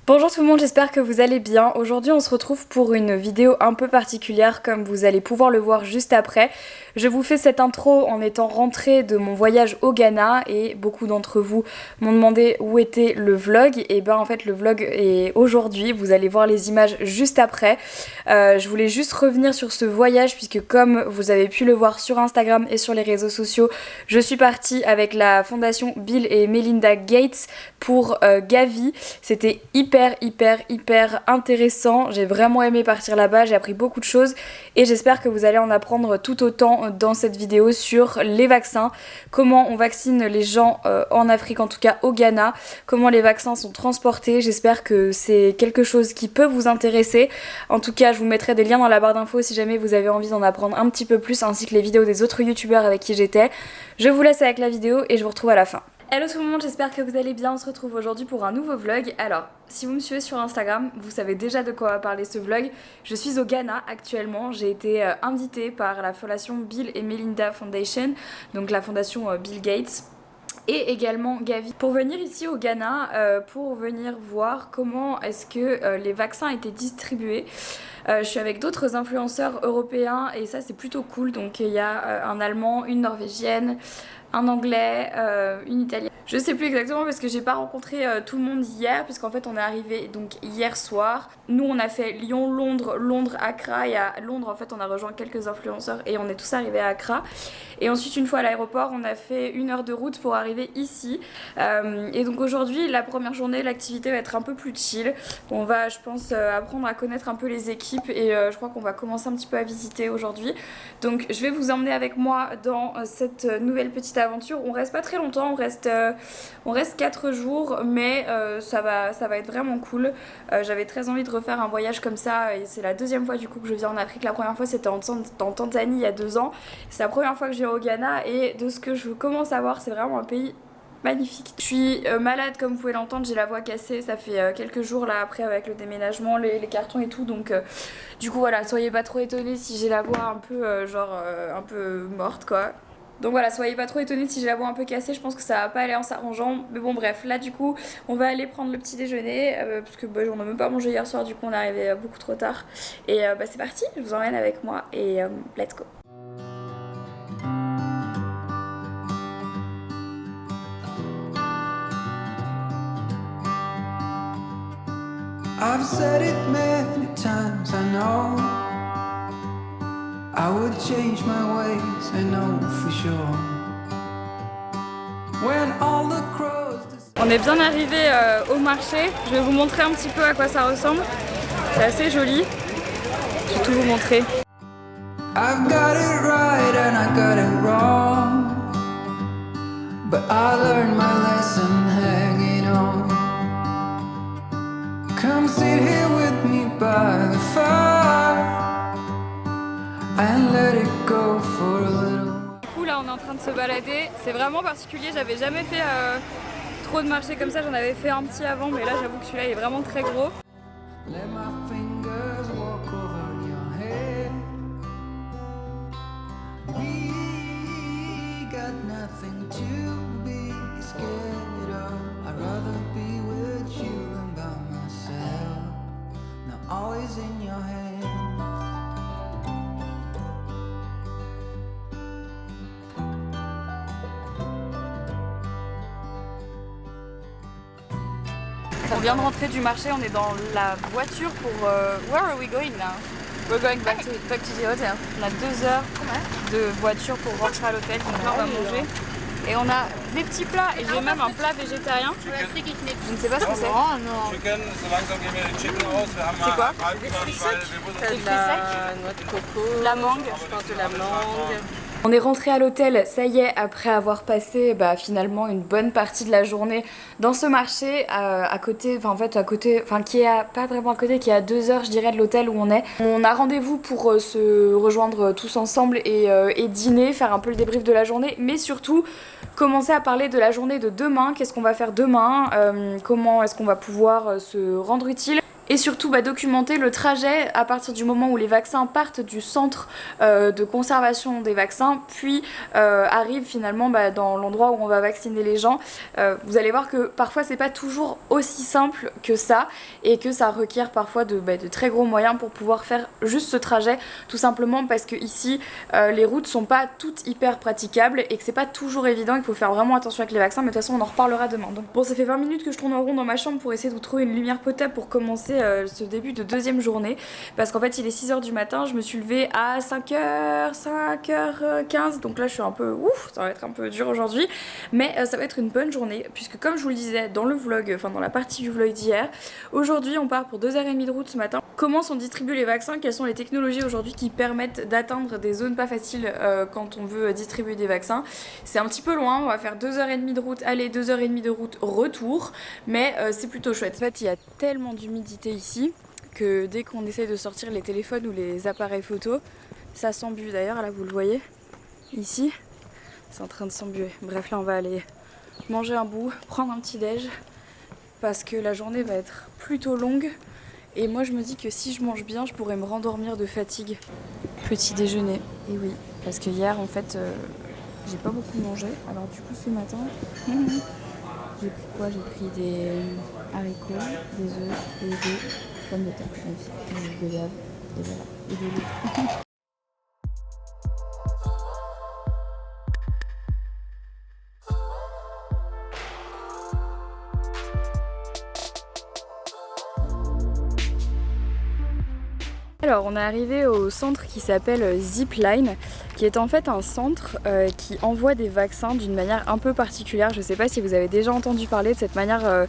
Bonjour tout le monde, j'espère que vous allez bien. Aujourd'hui on se retrouve pour une vidéo un peu particulière comme vous allez pouvoir le voir juste après. Je vous fais cette intro en étant rentrée de mon voyage au Ghana et beaucoup d'entre vous m'ont demandé où était le vlog. Et ben en fait le vlog est aujourd'hui, vous allez voir les images juste après. Je voulais juste revenir sur ce voyage puisque comme vous avez pu le voir sur Instagram et sur les réseaux sociaux, je suis partie avec la fondation Bill et Melinda Gates pour Gavi. C'était hyper intéressant, j'ai vraiment aimé partir là-bas, j'ai appris beaucoup de choses et j'espère que vous allez en apprendre tout autant dans cette vidéo sur les vaccins, comment on vaccine les gens en Afrique, en tout cas au Ghana, comment les vaccins sont transportés. J'espère que c'est quelque chose qui peut vous intéresser. En tout cas je vous mettrai des liens dans la barre d'infos si jamais vous avez envie d'en apprendre un petit peu plus, ainsi que les vidéos des autres youtubeurs avec qui j'étais. Je vous laisse avec la vidéo et je vous retrouve à la fin. Hello tout le monde, j'espère que vous allez bien, on se retrouve aujourd'hui pour un nouveau vlog. Alors, si vous me suivez sur Instagram, vous savez déjà de quoi va parler ce vlog. Je suis au Ghana actuellement, j'ai été invitée par la fondation Bill et Melinda Foundation, donc la fondation Bill Gates, et également Gavi, pour venir ici au Ghana, pour venir voir comment est-ce que les vaccins étaient distribués. Je suis avec d'autres influenceurs européens et ça c'est plutôt cool, donc il y a un Allemand, une Norvégienne, un Anglais, une Italienne. Je sais plus exactement parce que j'ai pas rencontré tout le monde hier, puisqu'en fait on est arrivé donc hier soir. Nous on a fait Lyon, Londres, Londres, Accra, et à Londres en fait on a rejoint quelques influenceurs et on est tous arrivés à Accra. Et ensuite une fois à l'aéroport on a fait 1 heure de route pour arriver ici. Et donc aujourd'hui la première journée l'activité va être un peu plus chill. On va je pense apprendre à connaître un peu les équipes et je crois qu'on va commencer un petit peu à visiter aujourd'hui. Donc je vais vous emmener avec moi dans cette nouvelle petite aventure. On reste pas très longtemps, on reste 4 jours, mais ça va être vraiment cool. J'avais très envie de refaire un voyage comme ça et c'est la deuxième fois du coup que je viens en Afrique. La première fois c'était en Tanzanie il y a 2 ans. C'est la première fois que je viens au Ghana et de ce que je commence à voir c'est vraiment un pays magnifique. Je suis malade comme vous pouvez l'entendre, j'ai la voix cassée, ça fait quelques jours là après avec le déménagement, les cartons et tout, donc du coup voilà, soyez pas trop étonnés si j'ai la voix un peu un peu morte quoi. Donc voilà, soyez pas trop étonnés si j'ai la voix un peu cassée, je pense que ça va pas aller en s'arrangeant. Mais bon bref, là du coup on va aller prendre le petit déjeuner parce que bah, on a même pas mangé hier soir, du coup on est arrivé beaucoup trop tard. Et bah, c'est parti, je vous emmène avec moi et let's go. I've said it many times, I know I would change my ways, I know for sure. When all the crows... On est bien arrivé au marché, je vais vous montrer un petit peu à quoi ça ressemble. C'est assez joli, je vais tout vous montrer. I've got it right and I got it wrong, but I learned my lesson hanging on. Come sit here with me by the fire and let it go for a little. Du coup là on est en train de se balader, c'est vraiment particulier, j'avais jamais fait trop de marchés comme ça, j'en avais fait un petit avant mais là j'avoue que celui-là est vraiment très gros. Let my fingers walk over your head. We got nothing to be scared of. I'd rather be with you than by myself. Now all is in your hands. On vient de rentrer du marché, on est dans la voiture pour... Where are we going now? We're going back to the hotel. On a 2 heures de voiture pour rentrer à l'hôtel, donc là on va manger. Et on a des petits plats et j'ai même un plat végétarien. Je ne sais pas ce que c'est. C'est quoi? Des fruits secs. De la noix de coco, la mangue. Je pense de la mangue. On est rentré à l'hôtel, ça y est, après avoir passé finalement une bonne partie de la journée dans ce marché à côté, qui est pas vraiment à côté, qui est à 2 heures je dirais de l'hôtel où on est. On a rendez-vous pour se rejoindre tous ensemble et dîner, faire un peu le débrief de la journée, mais surtout commencer à parler de la journée de demain, qu'est-ce qu'on va faire demain, comment est-ce qu'on va pouvoir se rendre utile. et surtout documenter le trajet à partir du moment où les vaccins partent du centre de conservation des vaccins puis arrivent finalement dans l'endroit où on va vacciner les gens. Vous allez voir que parfois c'est pas toujours aussi simple que ça et que ça requiert parfois de très gros moyens pour pouvoir faire juste ce trajet, tout simplement parce que ici les routes sont pas toutes hyper praticables et que c'est pas toujours évident, il faut faire vraiment attention avec les vaccins, mais de toute façon on en reparlera demain. Donc bon, ça fait 20 minutes que je tourne en rond dans ma chambre pour essayer de vous trouver une lumière potable pour commencer ce début de deuxième journée, parce qu'en fait il est 6h du matin, je me suis levée à 5h15, donc là je suis un peu ouf, ça va être un peu dur aujourd'hui, mais ça va être une bonne journée, puisque comme je vous le disais dans le vlog, enfin dans la partie du vlog d'hier, aujourd'hui on part pour 2h30 de route ce matin. Comment sont distribués les vaccins, quelles sont les technologies aujourd'hui qui permettent d'atteindre des zones pas faciles quand on veut distribuer des vaccins. C'est un petit peu loin, on va faire 2h30 de route aller, 2h30 de route retour, mais c'est plutôt chouette. En fait il y a tellement d'humidité ici que dès qu'on essaye de sortir les téléphones ou les appareils photo, ça s'embue. D'ailleurs là vous le voyez, ici c'est en train de s'embuer. Bref, là on va aller manger un bout, prendre un petit déj, parce que la journée va être plutôt longue et moi je me dis que si je mange bien je pourrais me rendormir de fatigue. Petit déjeuner, et oui, parce que hier en fait j'ai pas beaucoup mangé, alors du coup ce matin j'ai pris quoi? J'ai pris des haricots, des œufs et des pommes de terre, des goyaves, et voilà, et de l'eau. Alors on est arrivé au centre qui s'appelle Zipline, qui est en fait un centre qui envoie des vaccins d'une manière un peu particulière. Je ne sais pas si vous avez déjà entendu parler de cette manière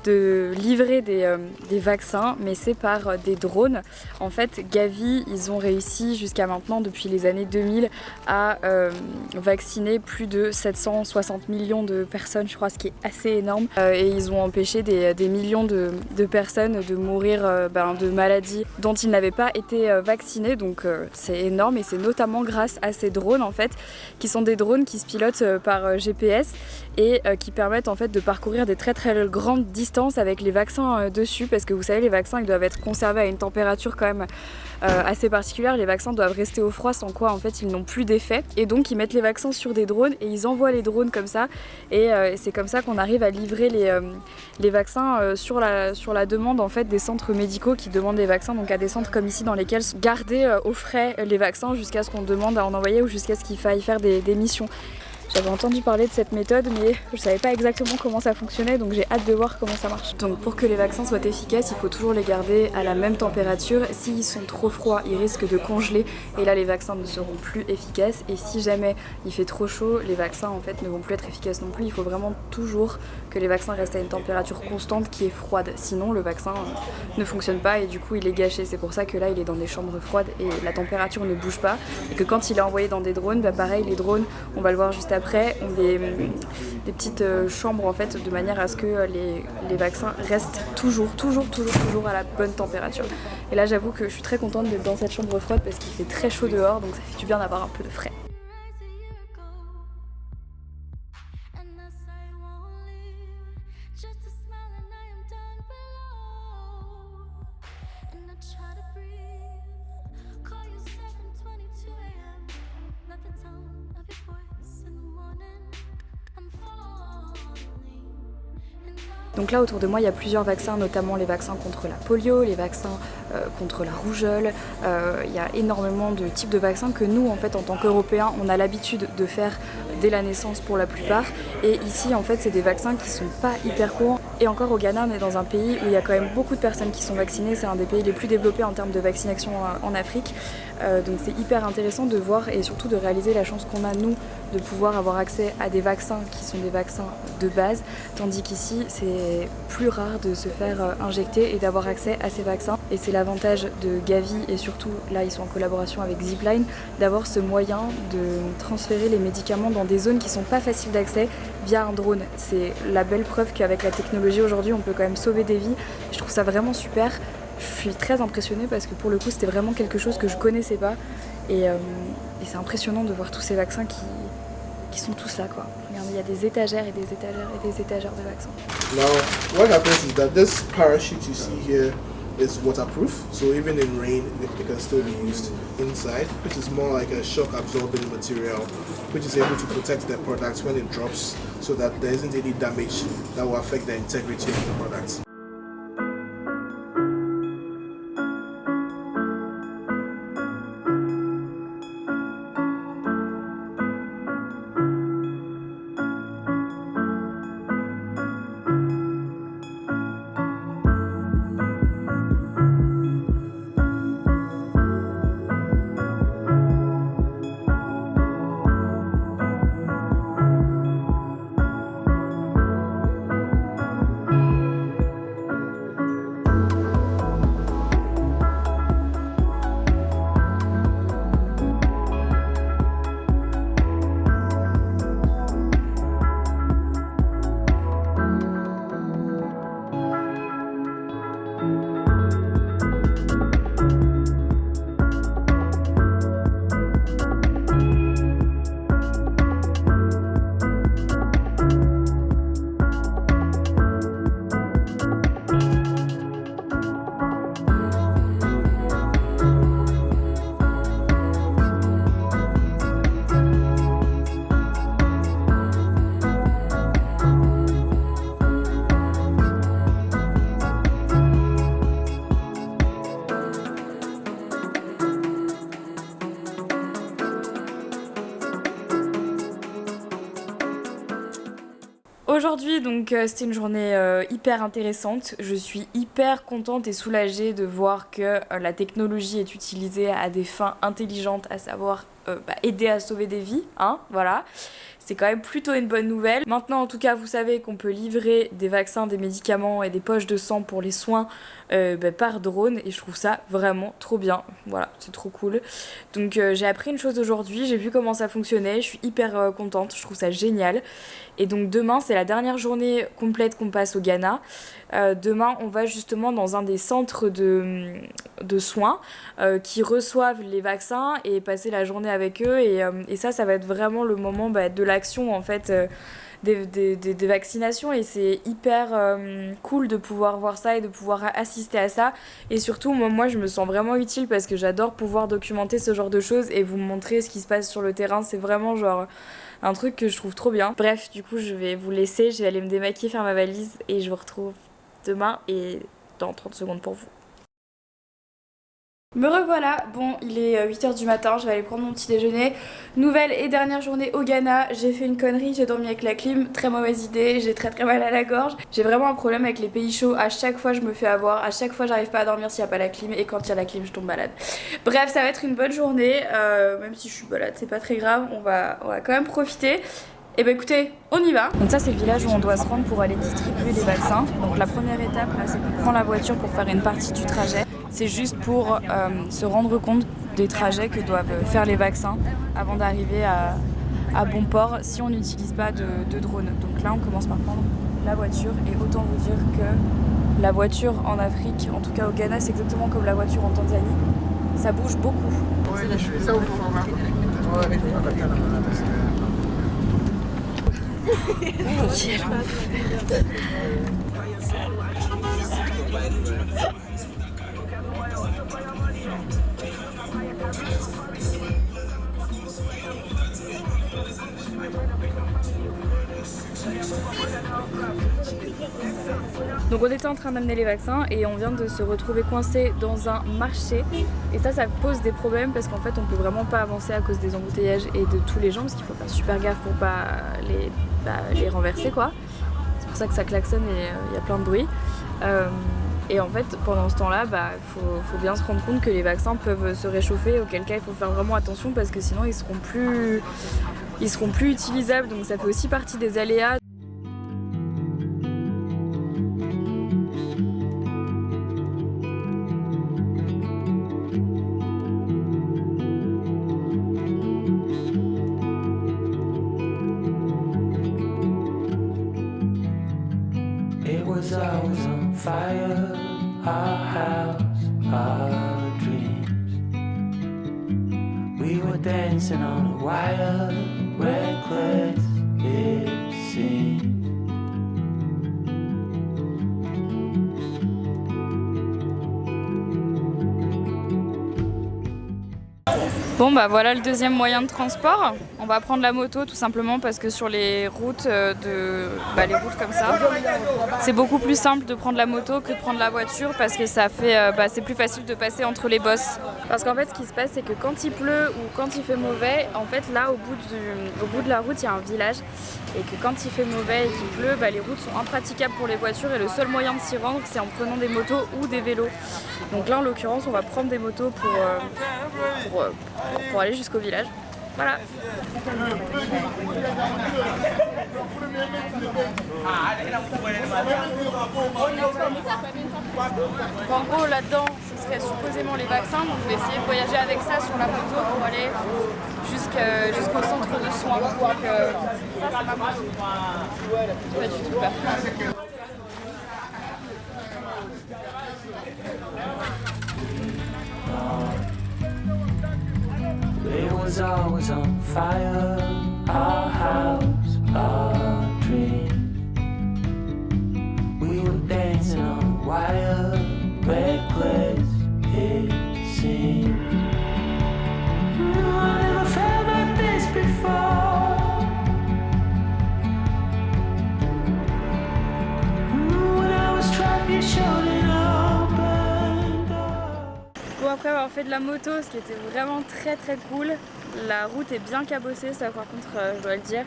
de livrer des vaccins, mais c'est par des drones. En fait, Gavi, ils ont réussi jusqu'à maintenant, depuis les années 2000, à vacciner plus de 760 millions de personnes, je crois, ce qui est assez énorme. Et ils ont empêché des millions de personnes de mourir de maladies dont ils n'avaient pas été vaccinés. Donc c'est énorme, et c'est notamment grâce à ces drones, en fait, qui sont des drones qui se pilotent par GPS et qui permettent en fait de parcourir des très très grandes distances avec les vaccins dessus, parce que vous savez, les vaccins ils doivent être conservés à une température quand même assez particulière. Les vaccins doivent rester au froid, sans quoi en fait ils n'ont plus d'effet, et donc ils mettent les vaccins sur des drones et ils envoient les drones comme ça, et c'est comme ça qu'on arrive à livrer les vaccins sur la demande en fait des centres médicaux qui demandent des vaccins, donc à des centres comme ici dans lesquels sont gardés au frais les vaccins jusqu'à ce qu'on demande à en envoyer ou jusqu'à ce qu'il faille faire des missions. J'avais entendu parler de cette méthode, mais je savais pas exactement comment ça fonctionnait, donc j'ai hâte de voir comment ça marche. Donc pour que les vaccins soient efficaces, il faut toujours les garder à la même température. S'ils sont trop froids, ils risquent de congeler, et là les vaccins ne seront plus efficaces. Et si jamais il fait trop chaud, les vaccins en fait ne vont plus être efficaces non plus. Il faut vraiment toujours que les vaccins restent à une température constante qui est froide. Sinon le vaccin ne fonctionne pas et du coup il est gâché. C'est pour ça que là il est dans des chambres froides et la température ne bouge pas. Et que quand il est envoyé dans des drones, pareil, les drones, on va le voir juste après, ont des petites chambres en fait, de manière à ce que les vaccins restent toujours à la bonne température. Et là j'avoue que je suis très contente d'être dans cette chambre froide parce qu'il fait très chaud dehors, donc ça fait du bien d'avoir un peu de frais. Donc là autour de moi il y a plusieurs vaccins, notamment les vaccins contre la polio, les vaccins contre la rougeole. Il y a énormément de types de vaccins que nous en fait en tant qu'Européens on a l'habitude de faire dès la naissance pour la plupart. Et ici en fait c'est des vaccins qui sont pas hyper courants. Et encore au Ghana on est dans un pays où il y a quand même beaucoup de personnes qui sont vaccinées. C'est un des pays les plus développés en termes de vaccination en Afrique. Donc c'est hyper intéressant de voir et surtout de réaliser la chance qu'on a nous de pouvoir avoir accès à des vaccins qui sont des vaccins de base, tandis qu'ici c'est plus rare de se faire injecter et d'avoir accès à ces vaccins. Et c'est l'avantage de Gavi, et surtout là ils sont en collaboration avec Zipline, d'avoir ce moyen de transférer les médicaments dans des zones qui sont pas faciles d'accès via un drone. C'est la belle preuve qu'avec la technologie aujourd'hui on peut quand même sauver des vies. Je trouve ça vraiment super. Je suis très impressionnée parce que pour le coup c'était vraiment quelque chose que je connaissais pas, et c'est impressionnant de voir tous ces vaccins qui sont tous là quoi. Regardez, il y a des étagères et des étagères et des étagères de vaccins. Now, what happens is that this parachute you see here is waterproof, so even in rain it can still be used inside, which is more like a shock absorbing material, which is able to protect the product when it drops so that there isn't any damage that will affect the integrity of the product. Aujourd'hui, donc c'était une journée hyper intéressante. Je suis hyper contente et soulagée de voir que la technologie est utilisée à des fins intelligentes, à savoir aider à sauver des vies, hein, voilà. C'est quand même plutôt une bonne nouvelle. Maintenant, en tout cas, vous savez qu'on peut livrer des vaccins, des médicaments et des poches de sang pour les soins par drone. Et je trouve ça vraiment trop bien. Voilà, c'est trop cool. Donc j'ai appris une chose aujourd'hui, j'ai vu comment ça fonctionnait. Je suis hyper contente, je trouve ça génial. Et donc demain, c'est la dernière journée complète qu'on passe au Ghana. Demain, on va justement dans un des centres de soins qui reçoivent les vaccins et passer la journée avec eux. Et ça va être vraiment le moment de l'action en fait des vaccinations. Et c'est hyper cool de pouvoir voir ça et de pouvoir assister à ça. Et surtout, moi, je me sens vraiment utile parce que j'adore pouvoir documenter ce genre de choses et vous montrer ce qui se passe sur le terrain. C'est vraiment genre un truc que je trouve trop bien. Bref, du coup, je vais vous laisser. Je vais aller me démaquiller, faire ma valise et je vous retrouve demain et dans 30 secondes pour vous. Me revoilà, bon il est 8h du matin, je vais aller prendre mon petit déjeuner. Nouvelle et dernière journée au Ghana, j'ai fait une connerie, j'ai dormi avec la clim, très mauvaise idée, j'ai très mal à la gorge. J'ai vraiment un problème avec les pays chauds, à chaque fois je me fais avoir, à chaque fois j'arrive pas à dormir s'il n'y a pas la clim et quand il y a la clim je tombe malade. Bref, ça va être une bonne journée, même si je suis malade c'est pas très grave, on va quand même profiter. Et bah écoutez, on y va. Donc ça c'est le village où on doit se rendre pour aller distribuer les vaccins. Donc la première étape là c'est qu'on prend la voiture pour faire une partie du trajet. C'est juste pour se rendre compte des trajets que doivent faire les vaccins avant d'arriver à bon port si on n'utilise pas de drone. Donc là on commence par prendre la voiture et autant vous dire que la voiture en Afrique, en tout cas au Ghana, c'est exactement comme la voiture en Tanzanie. Ça bouge beaucoup. Donc on était en train d'amener les vaccins et on vient de se retrouver coincé dans un marché et ça pose des problèmes parce qu'en fait on peut vraiment pas avancer à cause des embouteillages et de tous les gens parce qu'il faut faire super gaffe pour pas les renverser quoi. C'est pour ça que ça klaxonne et il y a plein de bruit. Et en fait pendant ce temps là faut bien se rendre compte que les vaccins peuvent se réchauffer, auquel cas il faut faire vraiment attention parce que sinon ils seront plus utilisables, donc ça fait aussi partie des aléas. I was on fire, our house, our dreams. We were dancing on a wire, reckless it seemed. Bon bah voilà le deuxième moyen de transport. On va prendre la moto tout simplement parce que sur les routes les routes comme ça, c'est beaucoup plus simple de prendre la moto que de prendre la voiture parce que ça fait c'est plus facile de passer entre les bosses. Parce qu'en fait ce qui se passe c'est que quand il pleut ou quand il fait mauvais, en fait là au bout de la route il y a un village et que quand il fait mauvais et qu'il pleut, les routes sont impraticables pour les voitures et le seul moyen de s'y rendre c'est en prenant des motos ou des vélos. Donc là en l'occurrence on va prendre des motos pour aller jusqu'au village. Voilà. En gros là-dedans ce serait supposément les vaccins, donc je vais essayer de voyager avec ça sur la moto pour aller jusqu'au centre de soins. Donc ça c'est ma moto. Pas du tout peur. It was always on fire, our house, our dream. We were dancing on a wire, reckless it seemed. I never felt like this before. When I was trapped, you showed it open door. Bon, après avoir fait de la moto, ce qui était vraiment très cool, la route est bien cabossée, ça par contre je dois le dire.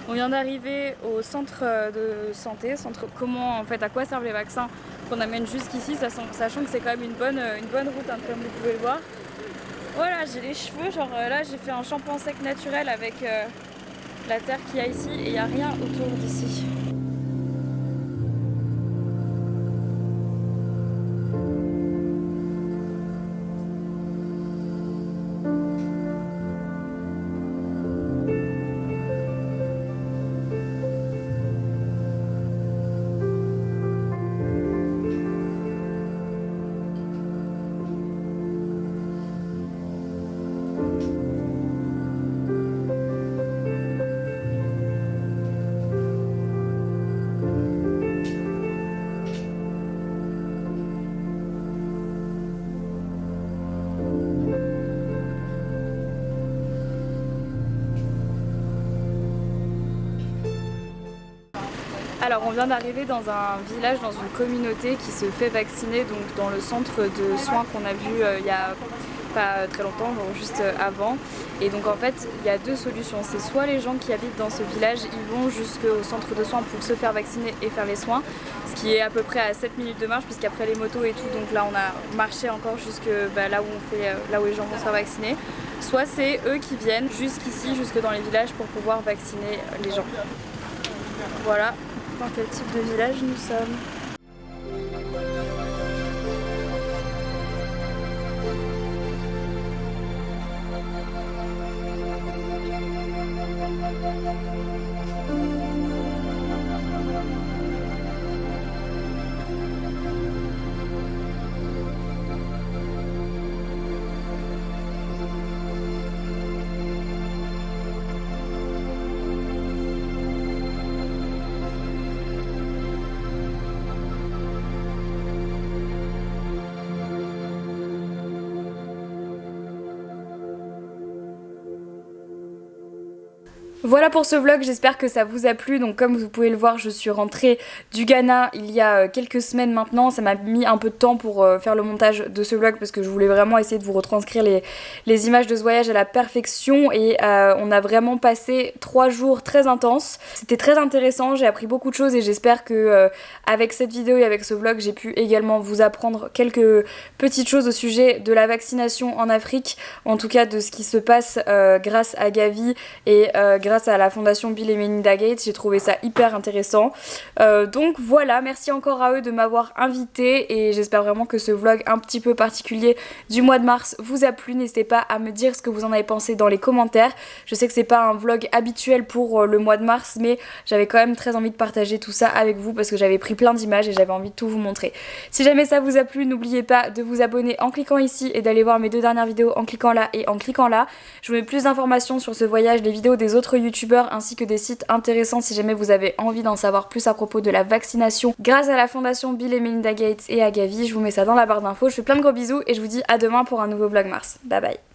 On vient d'arriver au centre de santé, à quoi servent les vaccins qu'on amène jusqu'ici, sachant que c'est quand même une bonne route hein, comme vous pouvez le voir. Voilà, j'ai les cheveux, là j'ai fait un shampoing sec naturel avec la terre qu'il y a ici et il n'y a rien autour d'ici. Alors on vient d'arriver dans un village, dans une communauté qui se fait vacciner donc dans le centre de soins qu'on a vu il y a pas très longtemps, genre juste avant. Et donc en fait il y a deux solutions, c'est soit les gens qui habitent dans ce village ils vont jusqu'au centre de soins pour se faire vacciner et faire les soins, ce qui est à peu près à 7 minutes de marche puisqu'après les motos et tout, donc là on a marché encore jusque là où les gens vont se faire vacciner. Soit c'est eux qui viennent jusqu'ici, jusque dans les villages pour pouvoir vacciner les gens. Voilà dans quel type de village nous sommes. Voilà pour ce vlog, j'espère que ça vous a plu. Donc comme vous pouvez le voir, je suis rentrée du Ghana il y a quelques semaines maintenant. Ça m'a mis un peu de temps pour faire le montage de ce vlog parce que je voulais vraiment essayer de vous retranscrire les images de ce voyage à la perfection. Et on a vraiment passé 3 jours très intenses. C'était très intéressant, j'ai appris beaucoup de choses et j'espère que avec cette vidéo et avec ce vlog, j'ai pu également vous apprendre quelques petites choses au sujet de la vaccination en Afrique. En tout cas de ce qui se passe grâce à Gavi et grâce à la fondation Bill et Melinda Gates. J'ai trouvé ça hyper intéressant. Donc voilà, merci encore à eux de m'avoir invité et j'espère vraiment que ce vlog un petit peu particulier du mois de mars vous a plu. N'hésitez pas à me dire ce que vous en avez pensé dans les commentaires. Je sais que c'est pas un vlog habituel pour le mois de mars, mais j'avais quand même très envie de partager tout ça avec vous parce que j'avais pris plein d'images et j'avais envie de tout vous montrer. Si jamais ça vous a plu, n'oubliez pas de vous abonner en cliquant ici et d'aller voir mes 2 dernières vidéos en cliquant là et en cliquant là. Je vous mets plus d'informations sur ce voyage, les vidéos des autres youtubeurs ainsi que des sites intéressants si jamais vous avez envie d'en savoir plus à propos de la vaccination grâce à la fondation Bill et Melinda Gates et à Gavi. Je vous mets ça dans la barre d'infos. Je fais plein de gros bisous et je vous dis à demain pour un nouveau vlog mars. Bye bye.